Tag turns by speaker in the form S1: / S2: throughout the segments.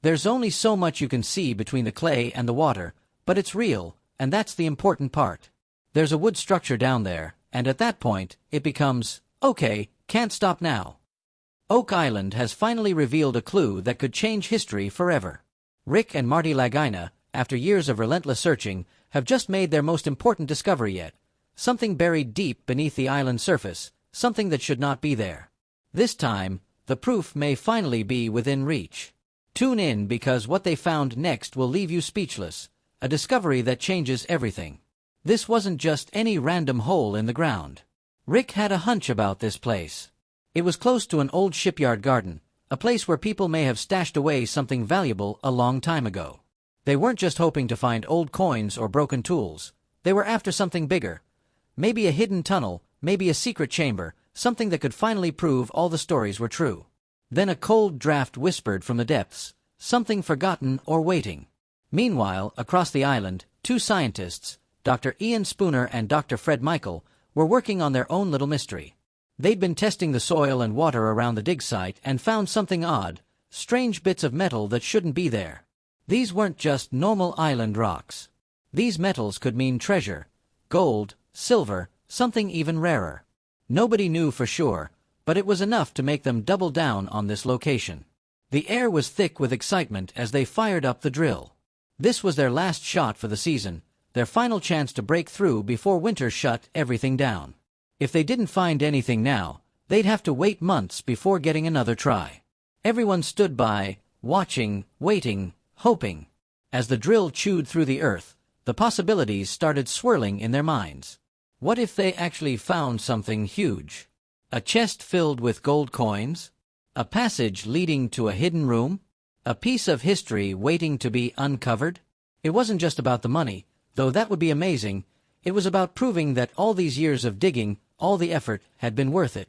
S1: There's only so much you can see between the clay and the water, but it's real, and that's the important part. There's a wood structure down there, and at that point, it becomes, okay, can't stop now. Oak Island has finally revealed a clue that could change history forever. Rick and Marty Lagina, after years of relentless searching, have just made their most important discovery yet. Something buried deep beneath the island's surface, something that should not be there. This time, the proof may finally be within reach. Tune in because what they found next will leave you speechless, a discovery that changes everything. This wasn't just any random hole in the ground. Rick had a hunch about this place. It was close to an old shipyard garden, a place where people may have stashed away something valuable a long time ago. They weren't just hoping to find old coins or broken tools. They were after something bigger. Maybe a hidden tunnel, maybe a secret chamber, something that could finally prove all the stories were true. Then a cold draft whispered from the depths, something forgotten or waiting. Meanwhile, across the island, two scientists, Dr. Ian Spooner and Dr. Fred Michael, were working on their own little mystery. They'd been testing the soil and water around the dig site and found something odd, strange bits of metal that shouldn't be there. These weren't just normal island rocks. These metals could mean treasure, gold, silver, something even rarer. Nobody knew for sure, but it was enough to make them double down on this location. The air was thick with excitement as they fired up the drill. This was their last shot for the season, their final chance to break through before winter shut everything down. If they didn't find anything now, they'd have to wait months before getting another try. Everyone stood by, watching, waiting, hoping. As the drill chewed through the earth, the possibilities started swirling in their minds. What if they actually found something huge? A chest filled with gold coins? A passage leading to a hidden room? A piece of history waiting to be uncovered? It wasn't just about the money, though that would be amazing. It was about proving that all these years of digging, all the effort, had been worth it.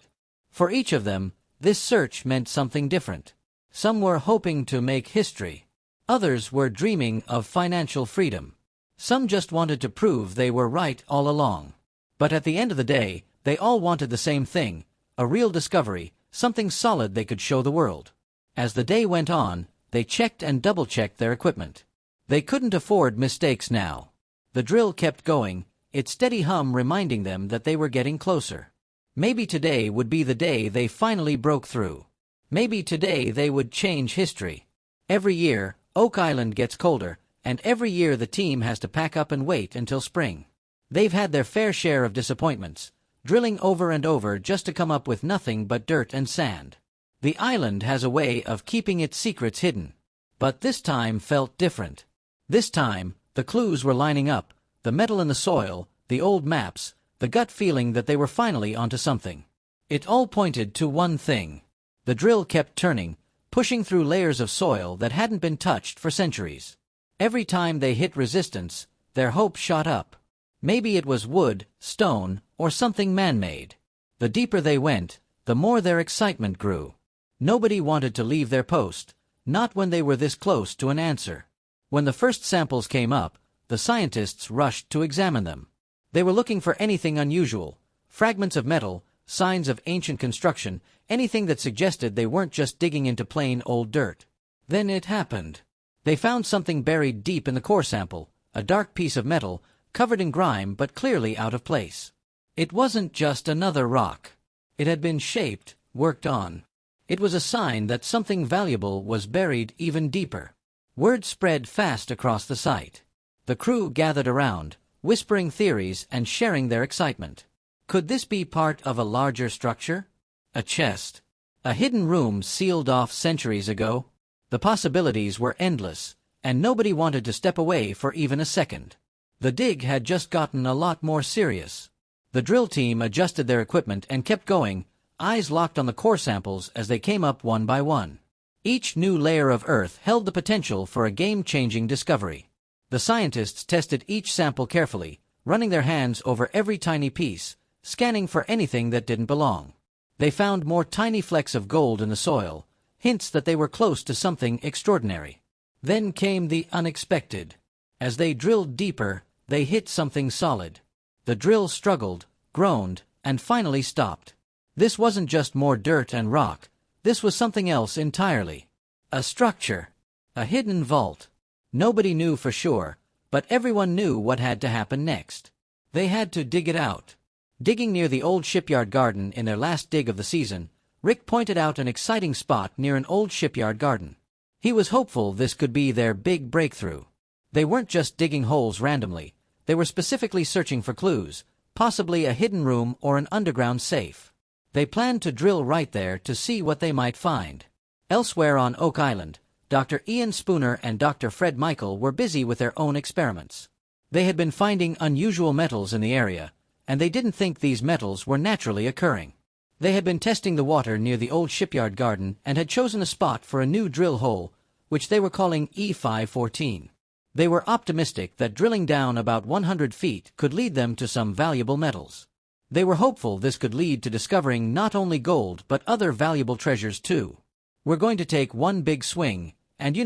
S1: For each of them, this search meant something different. Some were hoping to make history. Others were dreaming of financial freedom. Some just wanted to prove they were right all along. But at the end of the day, they all wanted the same thing, a real discovery, something solid they could show the world. As the day went on, they checked and double-checked their equipment. They couldn't afford mistakes now. The drill kept going, its steady hum reminding them that they were getting closer. Maybe today would be the day they finally broke through. Maybe today they would change history. Every year, Oak Island gets colder, and every year the team has to pack up and wait until spring. They've had their fair share of disappointments, drilling over and over just to come up with nothing but dirt and sand. The island has a way of keeping its secrets hidden. But this time felt different. This time, the clues were lining up, the metal in the soil, the old maps, the gut feeling that they were finally onto something. It all pointed to one thing. The drill kept turning, pushing through layers of soil that hadn't been touched for centuries. Every time they hit resistance, their hope shot up. Maybe it was wood, stone, or something man-made. The deeper they went, the more their excitement grew. Nobody wanted to leave their post, not when they were this close to an answer. When the first samples came up, the scientists rushed to examine them. They were looking for anything unusual, fragments of metal, signs of ancient construction, anything that suggested they weren't just digging into plain old dirt. Then it happened. They found something buried deep in the core sample, a dark piece of metal, covered in grime but clearly out of place. It wasn't just another rock. It had been shaped, worked on. It was a sign that something valuable was buried even deeper. Word spread fast across the site. The crew gathered around, whispering theories and sharing their excitement. Could this be part of a larger structure? A chest? A hidden room sealed off centuries ago? The possibilities were endless, and nobody wanted to step away for even a second. The dig had just gotten a lot more serious. The drill team adjusted their equipment and kept going, eyes locked on the core samples as they came up one by one. Each new layer of earth held the potential for a game-changing discovery. The scientists tested each sample carefully, running their hands over every tiny piece, scanning for anything that didn't belong. They found more tiny flecks of gold in the soil, hints that they were close to something extraordinary. Then came the unexpected. As they drilled deeper, they hit something solid. The drill struggled, groaned, and finally stopped. This wasn't just more dirt and rock. This was something else entirely. A structure. A hidden vault. Nobody knew for sure, but everyone knew what had to happen next. They had to dig it out. Digging near the old shipyard garden in their last dig of the season, Rick pointed out an exciting spot near an old shipyard garden. He was hopeful this could be their big breakthrough. They weren't just digging holes randomly, they were specifically searching for clues, possibly a hidden room or an underground safe. They planned to drill right there to see what they might find. Elsewhere on Oak Island, Dr. Ian Spooner and Dr. Fred Michael were busy with their own experiments. They had been finding unusual metals in the area, and they didn't think these metals were naturally occurring. They had been testing the water near the old shipyard garden and had chosen a spot for a new drill hole, which they were calling E514. They were optimistic that drilling down about 100 feet could lead them to some valuable metals. They were hopeful this could lead to discovering not only gold but other valuable treasures too. We're going to take one big swing, and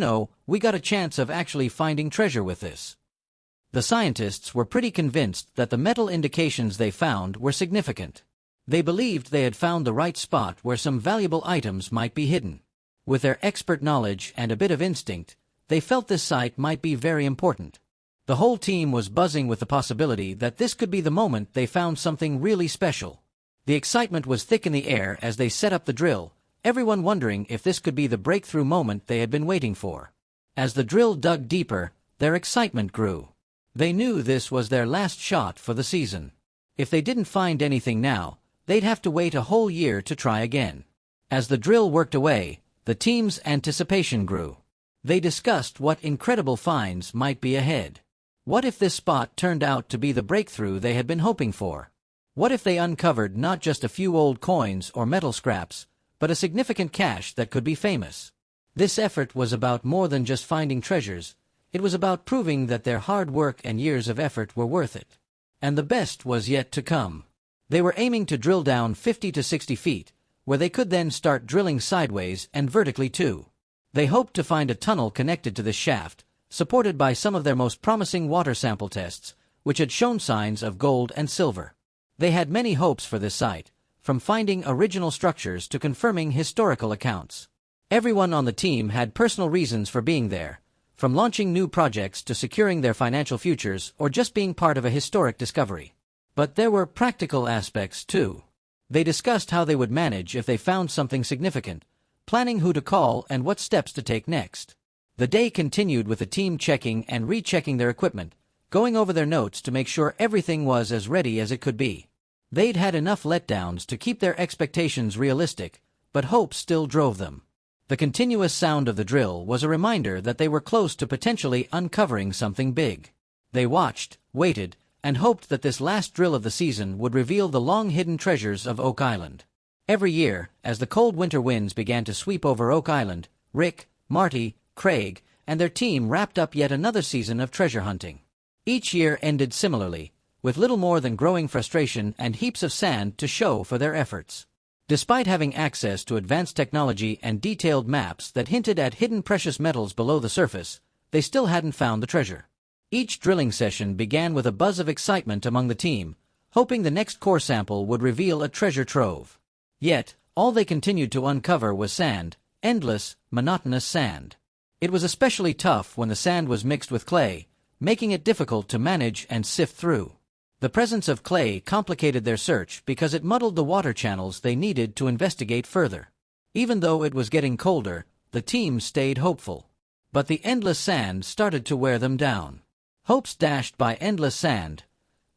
S1: we got a chance of actually finding treasure with this. The scientists were pretty convinced that the metal indications they found were significant. They believed they had found the right spot where some valuable items might be hidden. With their expert knowledge and a bit of instinct, they felt this site might be very important. The whole team was buzzing with the possibility that this could be the moment they found something really special. The excitement was thick in the air as they set up the drill, everyone wondering if this could be the breakthrough moment they had been waiting for. As the drill dug deeper, their excitement grew. They knew this was their last shot for the season. If they didn't find anything now, they'd have to wait a whole year to try again. As the drill worked away, the team's anticipation grew. They discussed what incredible finds might be ahead. What if this spot turned out to be the breakthrough they had been hoping for? What if they uncovered not just a few old coins or metal scraps, but a significant cache that could be famous? This effort was about more than just finding treasures. It was about proving that their hard work and years of effort were worth it. And the best was yet to come. They were aiming to drill down 50 to 60 feet, where they could then start drilling sideways and vertically too. They hoped to find a tunnel connected to this shaft, supported by some of their most promising water sample tests, which had shown signs of gold and silver. They had many hopes for this site, from finding original structures to confirming historical accounts. Everyone on the team had personal reasons for being there, from launching new projects to securing their financial futures or just being part of a historic discovery. But there were practical aspects too. They discussed how they would manage if they found something significant, planning who to call and what steps to take next. The day continued with the team checking and rechecking their equipment, going over their notes to make sure everything was as ready as it could be. They'd had enough letdowns to keep their expectations realistic, but hope still drove them. The continuous sound of the drill was a reminder that they were close to potentially uncovering something big. They watched, waited, and hoped that this last drill of the season would reveal the long-hidden treasures of Oak Island. Every year, as the cold winter winds began to sweep over Oak Island, Rick, Marty, Craig, and their team wrapped up yet another season of treasure hunting. Each year ended similarly, with little more than growing frustration and heaps of sand to show for their efforts. Despite having access to advanced technology and detailed maps that hinted at hidden precious metals below the surface, they still hadn't found the treasure. Each drilling session began with a buzz of excitement among the team, hoping the next core sample would reveal a treasure trove. Yet, all they continued to uncover was sand, endless, monotonous sand. It was especially tough when the sand was mixed with clay, making it difficult to manage and sift through. The presence of clay complicated their search because it muddled the water channels they needed to investigate further. Even though it was getting colder, the team stayed hopeful. But the endless sand started to wear them down. Hopes dashed by endless sand.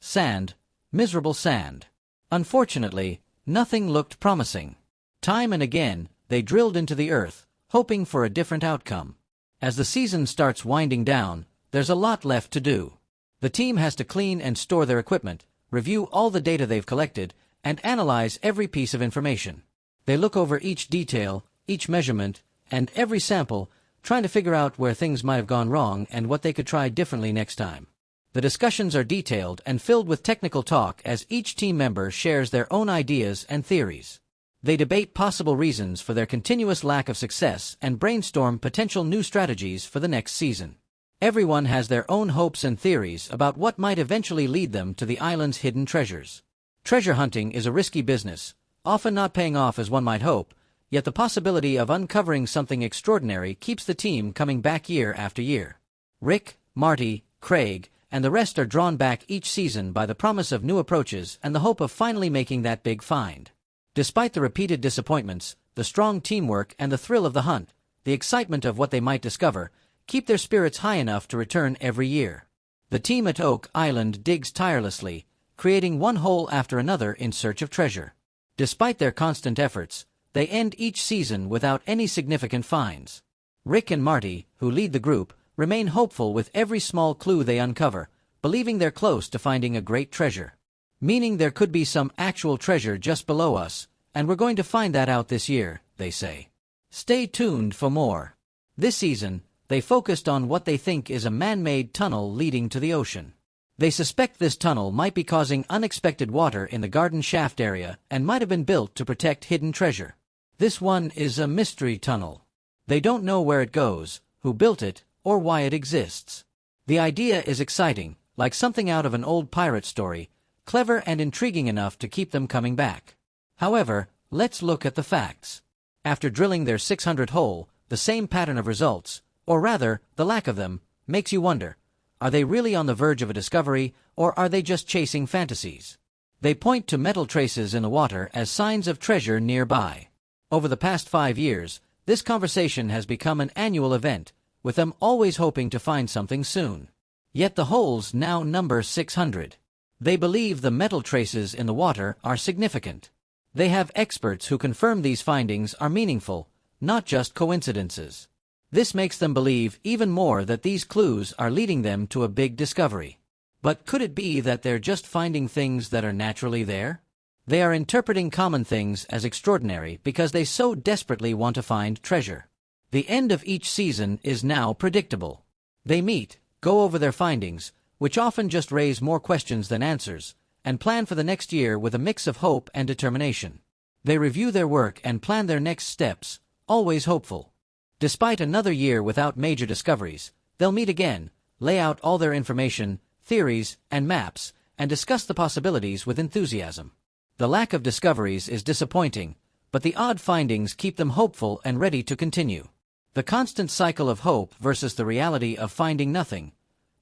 S1: Sand, miserable sand. Unfortunately, nothing looked promising. Time and again, they drilled into the earth, hoping for a different outcome. As the season starts winding down, there's a lot left to do. The team has to clean and store their equipment, review all the data they've collected, and analyze every piece of information. They look over each detail, each measurement, and every sample, trying to figure out where things might have gone wrong and what they could try differently next time. The discussions are detailed and filled with technical talk as each team member shares their own ideas and theories. They debate possible reasons for their continuous lack of success and brainstorm potential new strategies for the next season. Everyone has their own hopes and theories about what might eventually lead them to the island's hidden treasures. Treasure hunting is a risky business, often not paying off as one might hope, Yet the possibility of uncovering something extraordinary keeps the team coming back year after year. Rick, Marty, Craig, and the rest are drawn back each season by the promise of new approaches and the hope of finally making that big find. Despite the repeated disappointments, the strong teamwork and the thrill of the hunt, the excitement of what they might discover, keep their spirits high enough to return every year. The team at Oak Island digs tirelessly, creating one hole after another in search of treasure. Despite their constant efforts, they end each season without any significant finds. Rick and Marty, who lead the group, remain hopeful with every small clue they uncover, believing they're close to finding a great treasure. Meaning there could be some actual treasure just below us, and we're going to find that out this year, they say. Stay tuned for more. This season, they focused on what they think is a man-made tunnel leading to the ocean. They suspect this tunnel might be causing unexpected water in the garden shaft area and might have been built to protect hidden treasure. This one is a mystery tunnel. They don't know where it goes, who built it, or why it exists. The idea is exciting, like something out of an old pirate story, clever and intriguing enough to keep them coming back. However, let's look at the facts. After drilling their 600th hole, the same pattern of results, or rather, the lack of them, makes you wonder, are they really on the verge of a discovery, or are they just chasing fantasies? They point to metal traces in the water as signs of treasure nearby. Over the past 5 years, this conversation has become an annual event, with them always hoping to find something soon. Yet the holes now number 600. They believe the metal traces in the water are significant. They have experts who confirm these findings are meaningful, not just coincidences. This makes them believe even more that these clues are leading them to a big discovery. But could it be that they're just finding things that are naturally there? They are interpreting common things as extraordinary because they so desperately want to find treasure. The end of each season is now predictable. They meet, go over their findings, which often just raise more questions than answers, and plan for the next year with a mix of hope and determination. They review their work and plan their next steps, always hopeful. Despite another year without major discoveries, they'll meet again, lay out all their information, theories, and maps, and discuss the possibilities with enthusiasm. The lack of discoveries is disappointing, but the odd findings keep them hopeful and ready to continue. The constant cycle of hope versus the reality of finding nothing.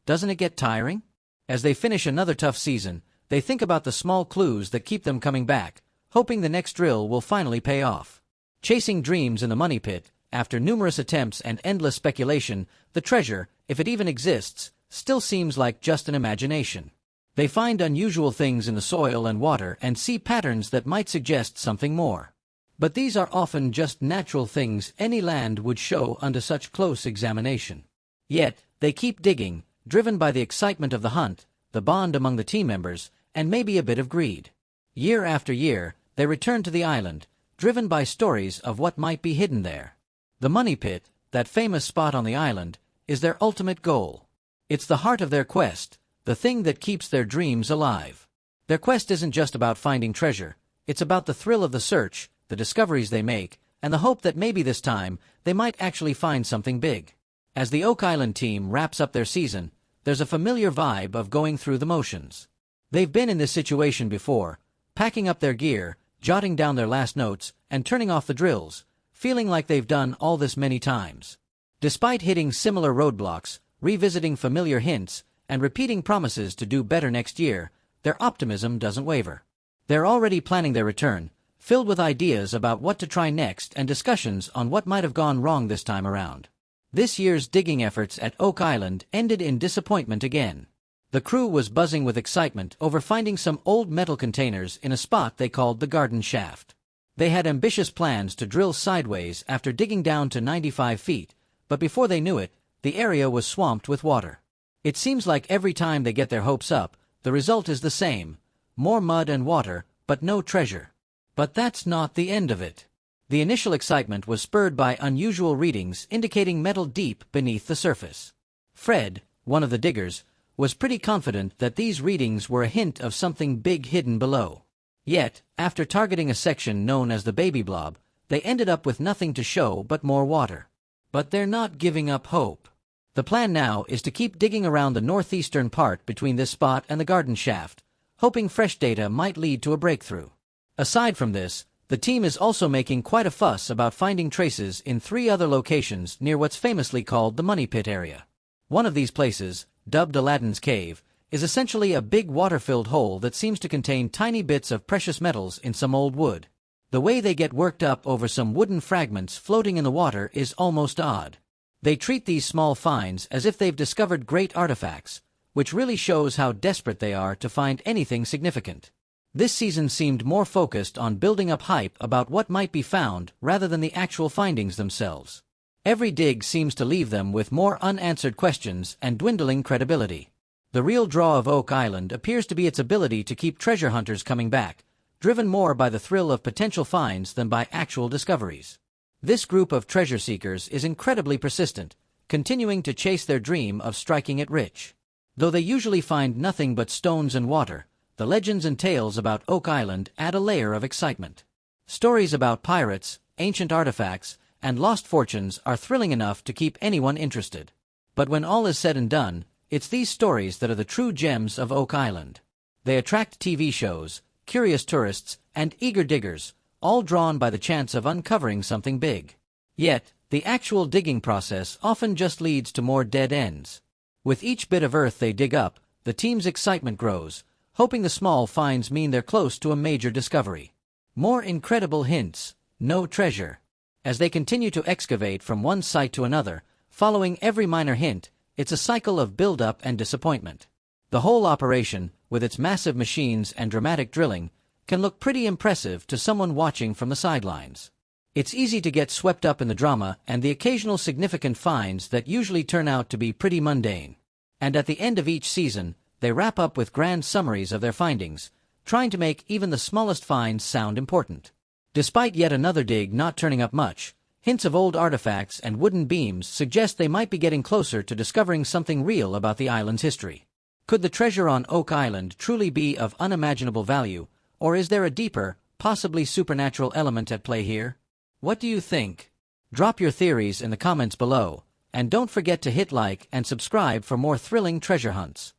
S1: Doesn't it get tiring? As they finish another tough season, they think about the small clues that keep them coming back, hoping the next drill will finally pay off. Chasing dreams in the money pit, after numerous attempts and endless speculation, the treasure, if it even exists, still seems like just an imagination. They find unusual things in the soil and water and see patterns that might suggest something more. But these are often just natural things any land would show under such close examination. Yet, they keep digging, driven by the excitement of the hunt, the bond among the team members, and maybe a bit of greed. Year after year, they return to the island, driven by stories of what might be hidden there. The money pit, that famous spot on the island, is their ultimate goal. It's the heart of their quest, the thing that keeps their dreams alive. Their quest isn't just about finding treasure, it's about the thrill of the search, the discoveries they make, and the hope that maybe this time, they might actually find something big. As the Oak Island team wraps up their season, there's a familiar vibe of going through the motions. They've been in this situation before, packing up their gear, jotting down their last notes, and turning off the drills, feeling like they've done all this many times. Despite hitting similar roadblocks, revisiting familiar hints, and repeating promises to do better next year, their optimism doesn't waver. They're already planning their return, filled with ideas about what to try next and discussions on what might have gone wrong this time around. This year's digging efforts at Oak Island ended in disappointment again. The crew was buzzing with excitement over finding some old metal containers in a spot they called the garden shaft. They had ambitious plans to drill sideways after digging down to 95 feet, but before they knew it, the area was swamped with water. It seems like every time they get their hopes up, the result is the same: more mud and water, but no treasure. But that's not the end of it. The initial excitement was spurred by unusual readings indicating metal deep beneath the surface. Fred, one of the diggers, was pretty confident that these readings were a hint of something big hidden below. Yet, after targeting a section known as the baby blob, they ended up with nothing to show but more water. But they're not giving up hope. The plan now is to keep digging around the northeastern part between this spot and the garden shaft, hoping fresh data might lead to a breakthrough. Aside from this, The team is also making quite a fuss about finding traces in 3 other locations near what's famously called the Money Pit area. One of these places, dubbed Aladdin's Cave, is essentially a big water-filled hole that seems to contain tiny bits of precious metals in some old wood. The way they get worked up over some wooden fragments floating in the water is almost odd. They treat these small finds as if they've discovered great artifacts, which really shows how desperate they are to find anything significant. This season seemed more focused on building up hype about what might be found rather than the actual findings themselves. Every dig seems to leave them with more unanswered questions and dwindling credibility. The real draw of Oak Island appears to be its ability to keep treasure hunters coming back, driven more by the thrill of potential finds than by actual discoveries. This group of treasure seekers is incredibly persistent, continuing to chase their dream of striking it rich. Though they usually find nothing but stones and water, the legends and tales about Oak Island add a layer of excitement. Stories about pirates, ancient artifacts, and lost fortunes are thrilling enough to keep anyone interested. But when all is said and done, it's these stories that are the true gems of Oak Island. They attract TV shows, curious tourists, and eager diggers, all drawn by the chance of uncovering something big. Yet, the actual digging process often just leads to more dead ends. With each bit of earth they dig up, the team's excitement grows, hoping the small finds mean they're close to a major discovery. More incredible hints, no treasure. As they continue to excavate from one site to another, following every minor hint, it's a cycle of build-up and disappointment. The whole operation, with its massive machines and dramatic drilling, can look pretty impressive to someone watching from the sidelines. It's easy to get swept up in the drama and the occasional significant finds that usually turn out to be pretty mundane. And at the end of each season, they wrap up with grand summaries of their findings, trying to make even the smallest finds sound important. Despite yet another dig not turning up much, hints of old artifacts and wooden beams suggest they might be getting closer to discovering something real about the island's history. Could the treasure on Oak Island truly be of unimaginable value, or is there a deeper, possibly supernatural element at play here? What do you think? Drop your theories in the comments below, and don't forget to hit like and subscribe for more thrilling treasure hunts.